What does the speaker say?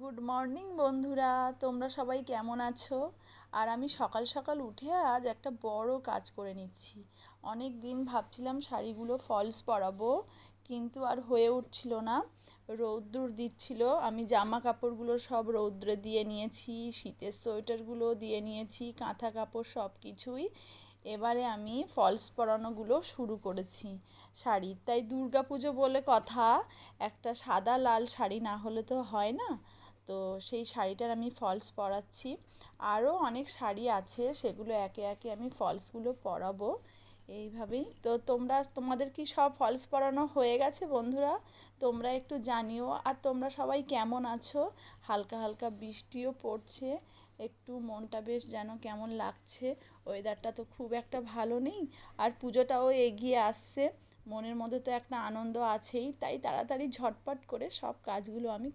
Good morning বন্ধুরা, তোমরা সবাই কেমন আছো? আর আমি সকাল সকাল উঠে আজ একটা বড় কাজ করে নিচ্ছি। অনেক দিন ভাবছিলাম শাড়িগুলো ফলস পরাবো, কিন্তু আর হয়ে উঠছিল না। রৌদ্র দিচ্ছিল, আমি জামা কাপড়গুলো সব রৌদ্রে দিয়ে নিয়েছি, শীতের সোয়েটারগুলো দিয়ে নিয়েছি, কাঁথা কাপড় সব কিছুই। এবারে আমি ফলস পরানোগুলো শুরু করেছি শাড়ি। তাই দুর্গাপুজো বলে কথা, একটা সাদা লাল শাড়ি না হলে তো হয় না। তো সেই শাড়িটার আমি ফলস পরাচ্ছি। আরও অনেক শাড়ি আছে, সেগুলো একে একে আমি ফলসগুলো পরাবো। এইভাবেই তো তোমাদের কি সব ফলস পরানো হয়ে গেছে বন্ধুরা? তোমরা একটু জানিও। আর তোমরা সবাই কেমন আছো? হালকা হালকা বৃষ্টিও পড়ছে, একটু মনটা বেশ যেন কেমন লাগছে। ওয়েদারটা তো খুব একটা ভালো নেই, আর পুজোটাও এগিয়ে আসছে। মনের মধ্যে তো একটা আনন্দ আছেই, তাই তাড়াতাড়ি ঝটপট করে সব কাজগুলো আমি